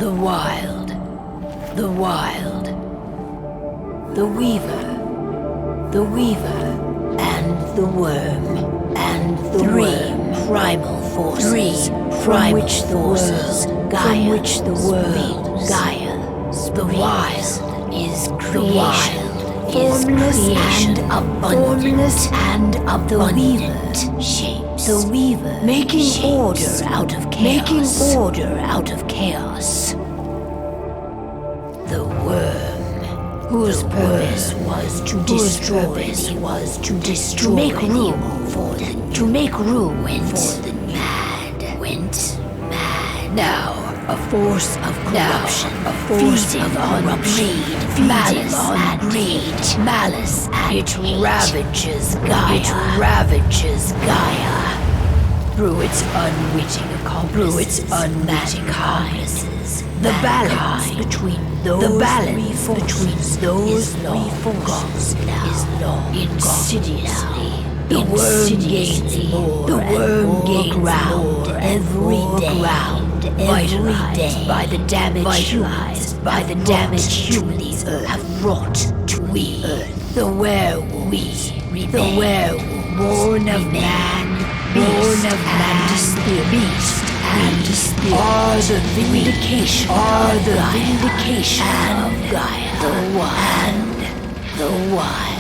The wild. The wild. The weaver. The weaver. And the worm. And the worm. Primal forces. From which the world. Gaia. From which the world. Gaia. The wild is creation. Formless and abundant shapes. The weaver making order out of chaos. The worm, whose purpose was to destroy, to make room for the mad. Now, a force of corruption, feeding on malice, and it ravages Gaia. Through its unwitting accomplices, the balance between those three forces is lost insidiously. The worm gains ground every day. Vitalized by the damage humans have wrought to the earth. The werewolves, born of man, beast, are the vindication of Gaia, the wild.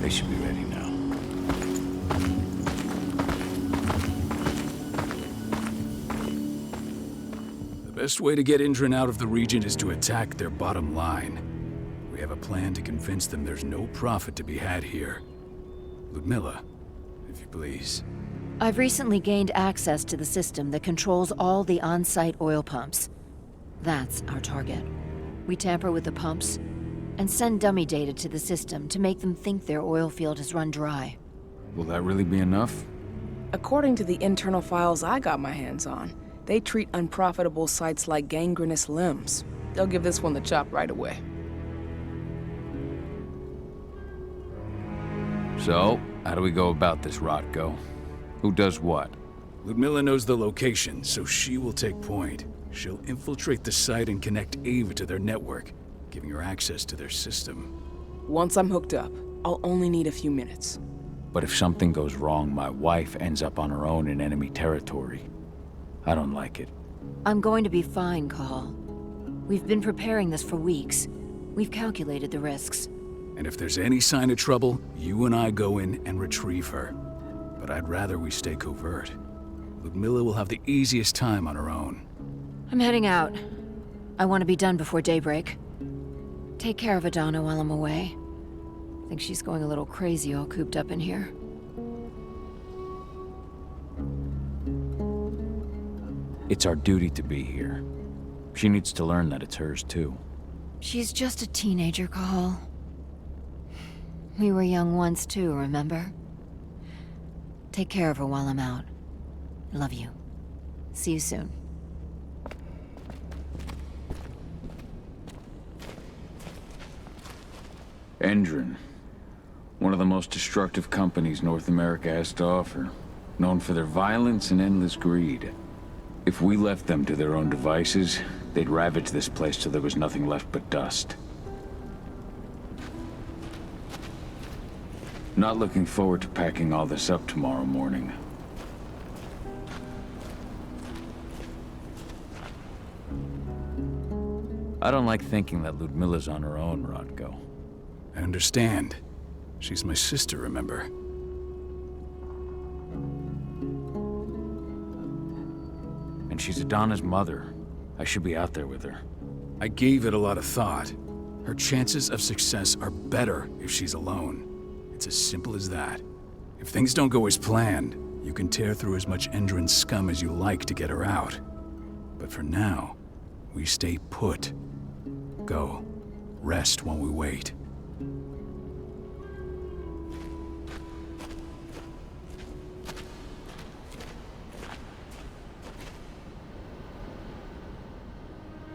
They should be ready now. The best way to get Indran out of the region is to attack their bottom line. We have a plan to convince them there's no profit to be had here. Ludmilla, if you please. I've recently gained access to the system that controls all the on-site oil pumps. That's our target. We tamper with the pumps and send dummy data to the system to make them think their oil field has run dry. Will that really be enough? According to the internal files I got my hands on, they treat unprofitable sites like gangrenous limbs. They'll give this one the chop right away. So, how do we go about this, Rotko? Who does what? Ludmilla knows the location, so she will take point. She'll infiltrate the site and connect Ava to their network, giving her access to their system. Once I'm hooked up, I'll only need a few minutes. But if something goes wrong, my wife ends up on her own in enemy territory. I don't like it. I'm going to be fine, Call. We've been preparing this for weeks. We've calculated the risks. And if there's any sign of trouble, you and I go in and retrieve her. But I'd rather we stay covert. Ludmilla will have the easiest time on her own. I'm heading out. I want to be done before daybreak. Take care of Adana while I'm away. I think she's going a little crazy all cooped up in here. It's our duty to be here. She needs to learn that it's hers too. She's just a teenager, Call. We were young once too, remember? Take care of her while I'm out. Love you. See you soon. Indran. One of the most destructive companies North America has to offer. Known for their violence and endless greed. If we left them to their own devices, they'd ravage this place till there was nothing left but dust. Not looking forward to packing all this up tomorrow morning. I don't like thinking that Ludmilla's on her own, Rotko. I understand. She's my sister, remember? And she's Adana's mother. I should be out there with her. I gave it a lot of thought. Her chances of success are better if she's alone. It's as simple as that. If things don't go as planned, you can tear through as much Indran scum as you like to get her out. But for now, we stay put. Go. Rest while we wait.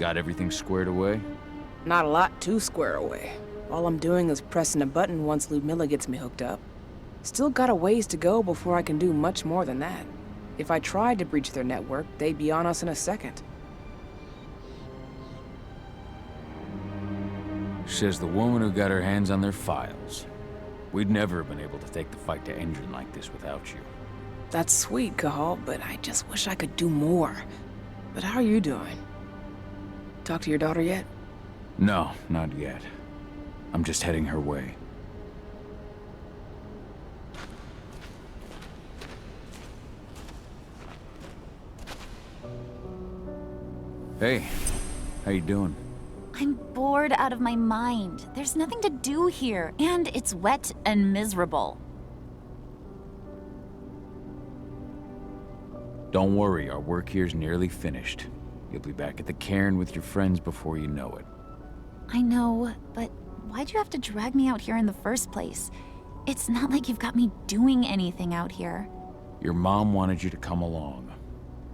Got everything squared away? Not a lot to square away. All I'm doing is pressing a button once Ludmilla gets me hooked up. Still got a ways to go before I can do much more than that. If I tried to breach their network, they'd be on us in a second. Says the woman who got her hands on their files. We'd never have been able to take the fight to Engine like this without you. That's sweet, Cahal, but I just wish I could do more. But how are you doing? Talk to your daughter yet? No, not yet. I'm just heading her way. Hey, how you doing? I'm bored out of my mind. There's nothing to do here, and it's wet and miserable. Don't worry, our work here's nearly finished. You'll be back at the cairn with your friends before you know it. I know, but why'd you have to drag me out here in the first place? It's not like you've got me doing anything out here. Your mom wanted you to come along,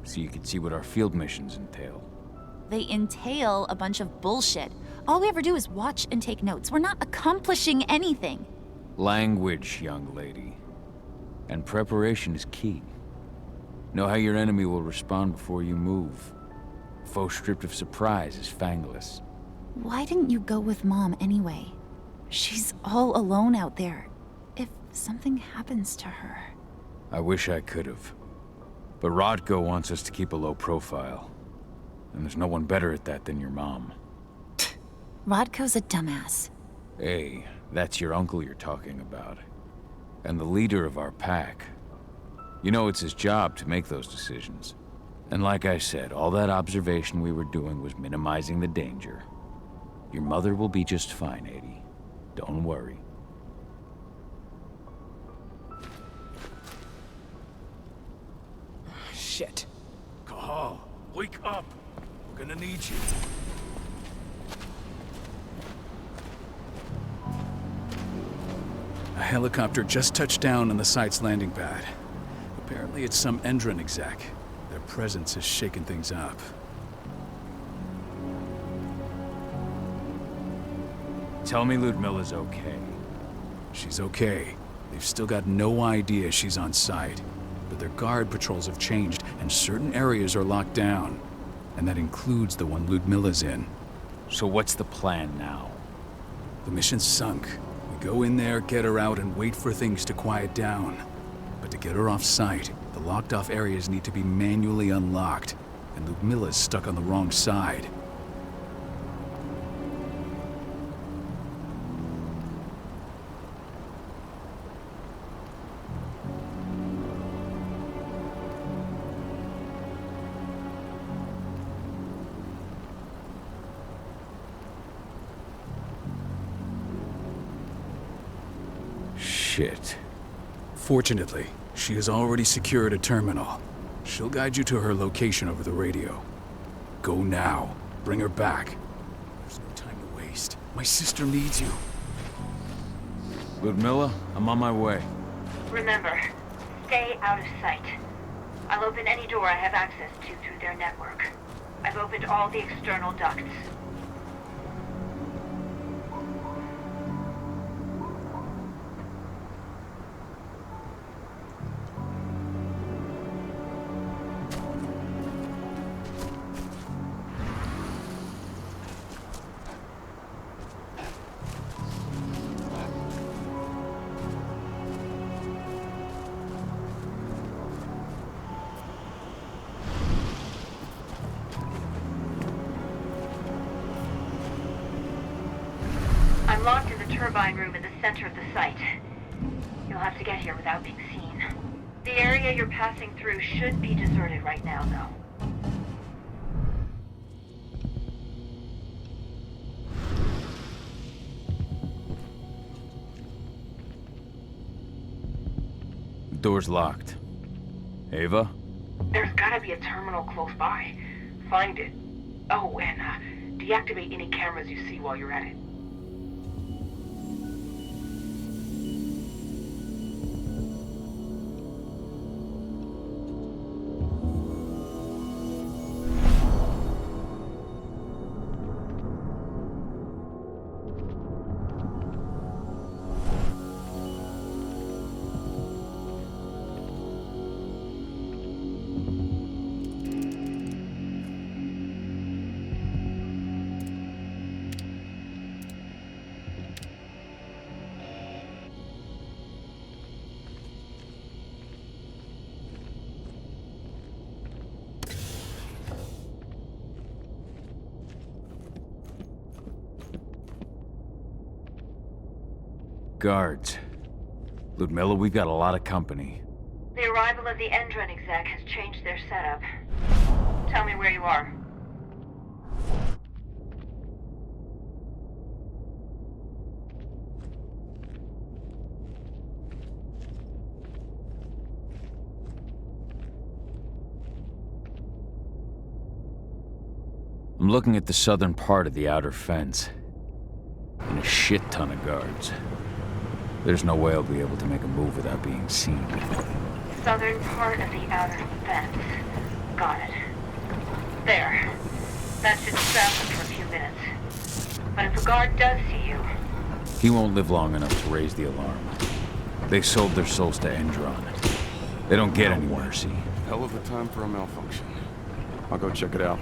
so you could see what our field missions entail. They entail a bunch of bullshit. All we ever do is watch and take notes. We're not accomplishing anything. Language, young lady. And preparation is key. Know how your enemy will respond before you move. Faux stripped of surprise is fangless. Why didn't you go with Mom anyway? She's all alone out there. If something happens to her... I wish I could have. But Rodko wants us to keep a low profile. And there's no one better at that than your mom. Rodko's a dumbass. Hey, that's your uncle you're talking about. And the leader of our pack. You know it's his job to make those decisions. And like I said, all that observation we were doing was minimizing the danger. Your mother will be just fine, Adie. Don't worry. Shit. Cahal, wake up! We're gonna need you. A helicopter just touched down on the site's landing pad. Apparently it's some Endron exec. Their presence has shaken things up. Tell me Ludmilla's okay. She's okay. They've still got no idea she's on site. But their guard patrols have changed, and certain areas are locked down. And that includes the one Ludmilla's in. So what's the plan now? The mission's sunk. We go in there, get her out, and wait for things to quiet down. But to get her off site, the locked-off areas need to be manually unlocked. And Ludmilla's stuck on the wrong side. Shit. Fortunately, she has already secured a terminal. She'll guide you to her location over the radio. Go now. Bring her back. There's no time to waste. My sister needs you. Ludmilla, I'm on my way. Remember, stay out of sight. I'll open any door I have access to through their network. I've opened all the external ducts. I'm locked in the turbine room in the center of the site. You'll have to get here without being seen. The area you're passing through should be deserted right now, though. The door's locked. Ava? There's gotta be a terminal close by. Find it. Oh, and deactivate any cameras you see while you're at it. Guards. Ludmilla, we've got a lot of company. The arrival of the Endron exec has changed their setup. Tell me where you are. I'm looking at the southern part of the outer fence. And a shit ton of guards. There's no way I'll be able to make a move without being seen. Southern part of the outer fence. Got it. There. That should stop them for a few minutes. But if a guard does see you... He won't live long enough to raise the alarm. They sold their souls to Endron. They don't get any mercy. Hell of a time for a malfunction. I'll go check it out.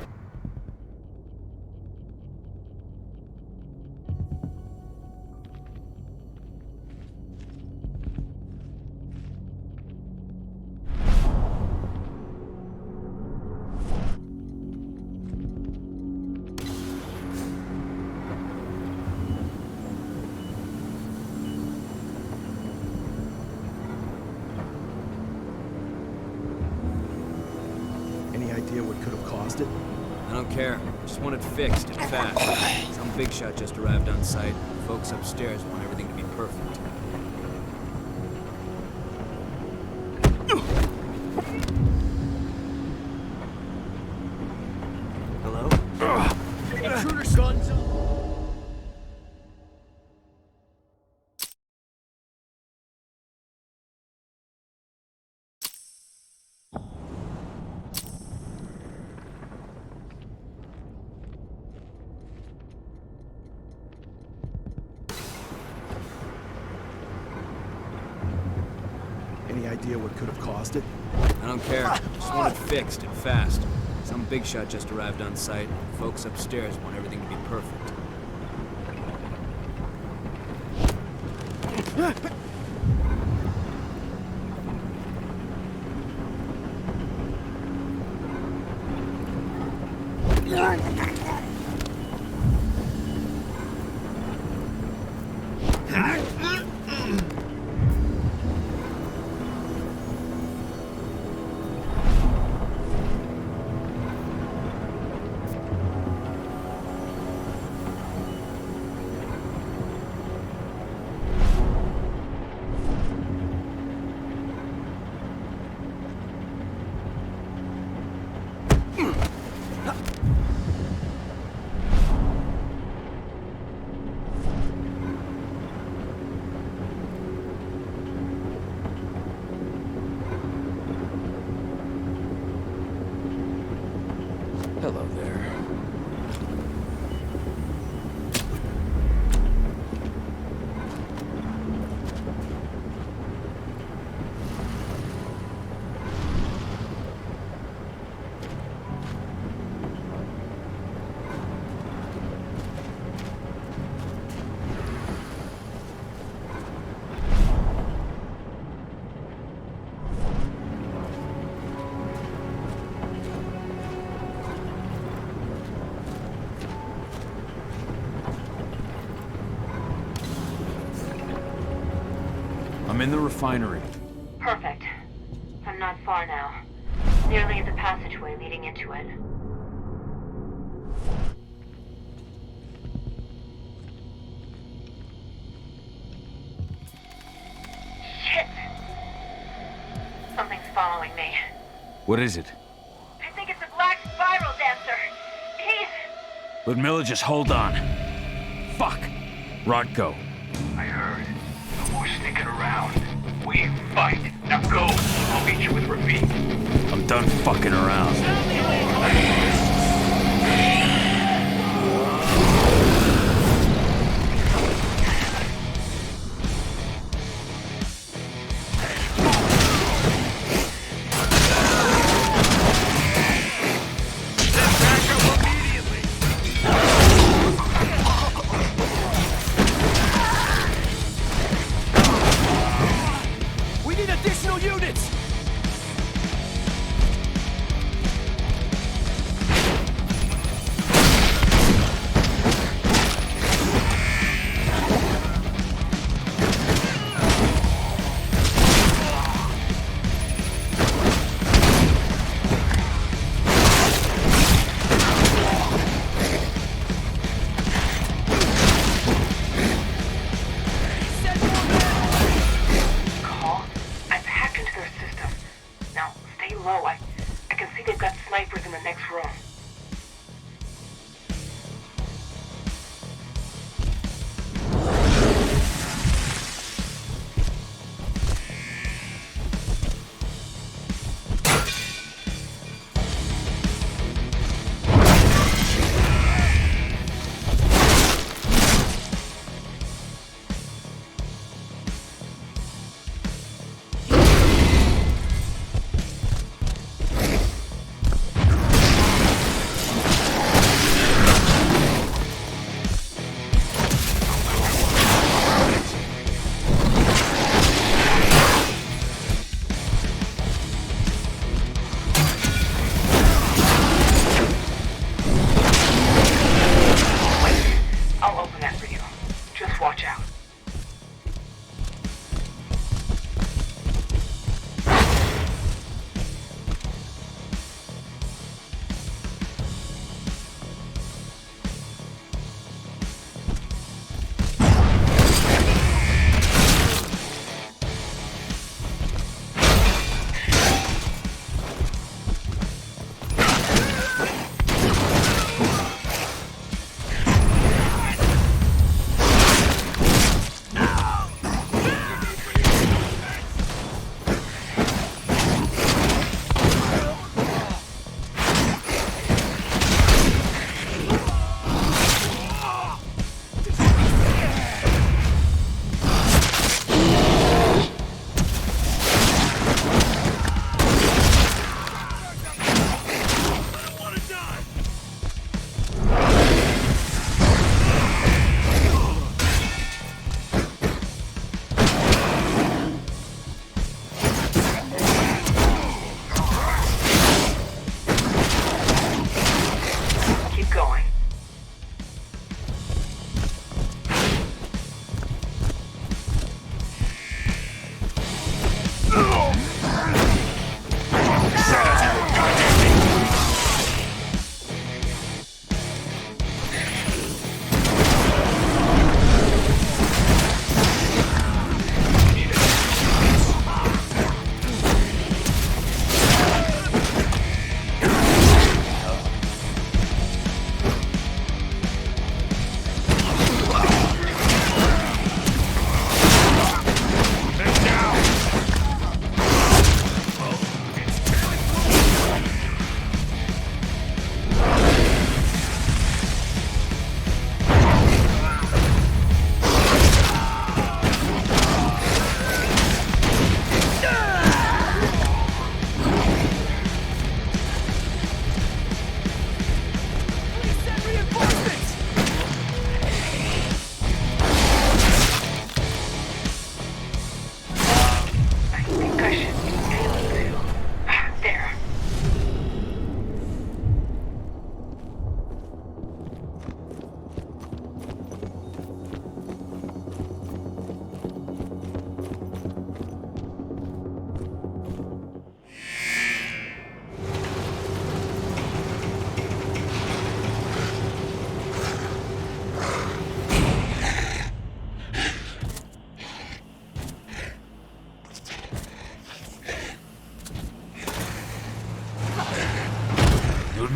Any idea what could have caused it? I don't care. Just want it fixed and fast. Some big shot just arrived on site. Folks upstairs want everything to be perfect. Hello? Intruder guns up! Any idea what could have caused it? I don't care. Just want it fixed and fast. Some big shot just arrived on site. Folks upstairs want everything to be perfect. Hello there. I'm in the refinery. Perfect. I'm not far now. Nearly at the passageway leading into it. Shit! Something's following me. What is it? I think it's a black spiral dancer. He's... Ludmilla, just hold on. Fuck! Rodko. I heard. No more sticking around. We fight. Now go. I'll meet you with Rafik. I'm done fucking around. We need additional units!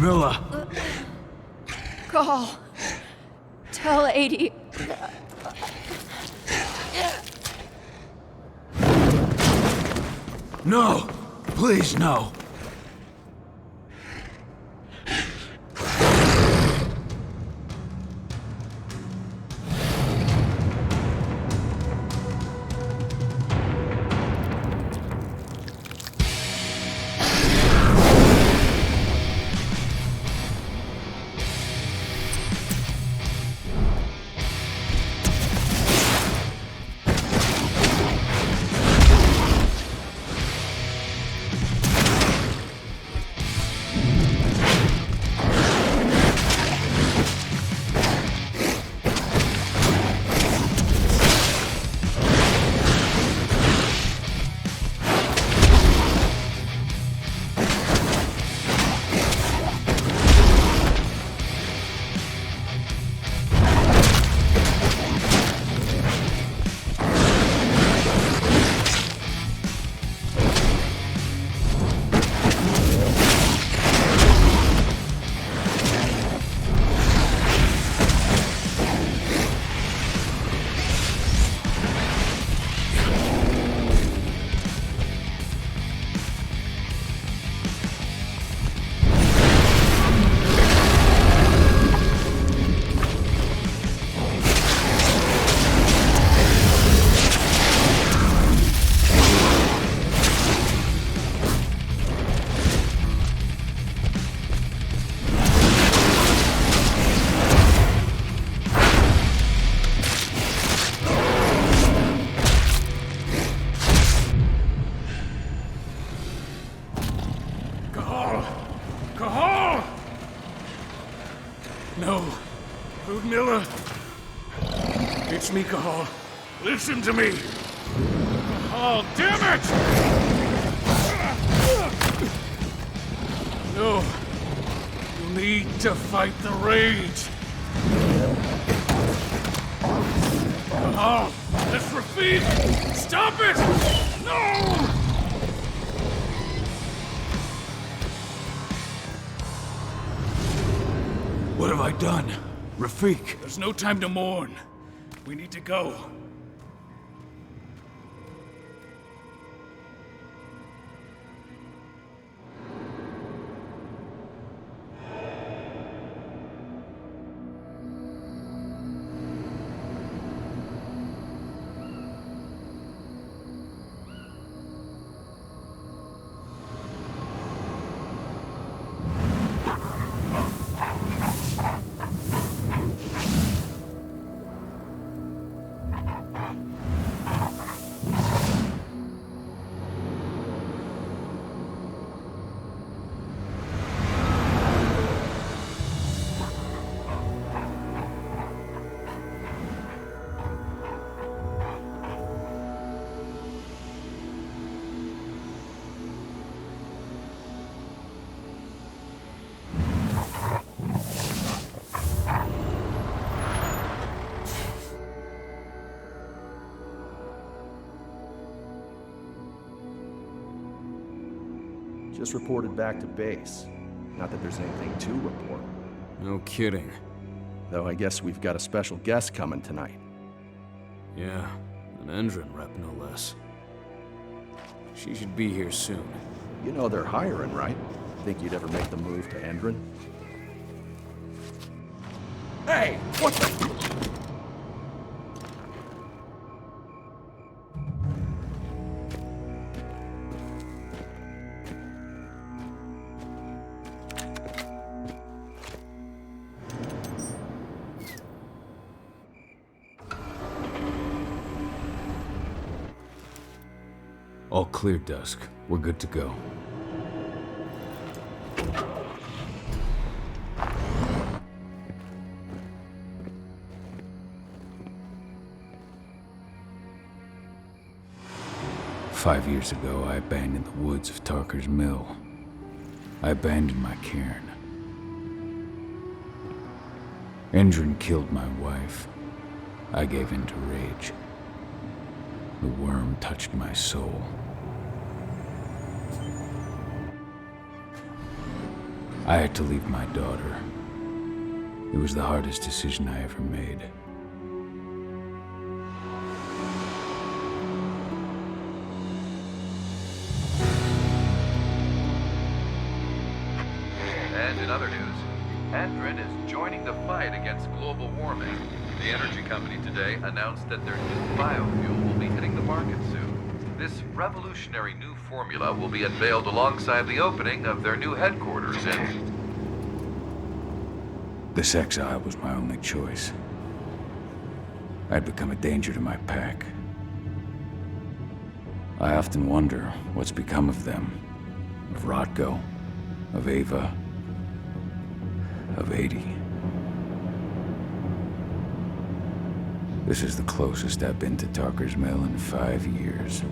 Miller! Call. Tell 80. No! Please, no! No. Ludmilla. It's me, Cahal. Listen to me. Cahal, damn it! No. You need to fight the rage. Cahal, that's Rafid! Stop it! No! What have I done? Rafik. There's no time to mourn. We need to go. Just reported back to base. Not that there's anything to report. No kidding. Though I guess we've got a special guest coming tonight. Yeah, an Endron rep, no less. She should be here soon. You know they're hiring, right? Think you'd ever make the move to Endron? Hey! What the... All clear, Dusk. We're good to go. Five years ago, I abandoned the woods of Tarker's Mill. I abandoned my cairn. Endron killed my wife. I gave in to rage. The worm touched my soul. I had to leave my daughter. It was the hardest decision I ever made. And in other news, Andrin is joining the fight against global warming. The energy company today announced that their new biofuel will be hitting the market soon. This revolutionary new formula will be unveiled alongside the opening of their new headquarters in... This exile was my only choice. I'd become a danger to my pack. I often wonder what's become of them. Of Rotko, of Ava, of 80. This is the closest I've been to Talker's Mill in 5 years.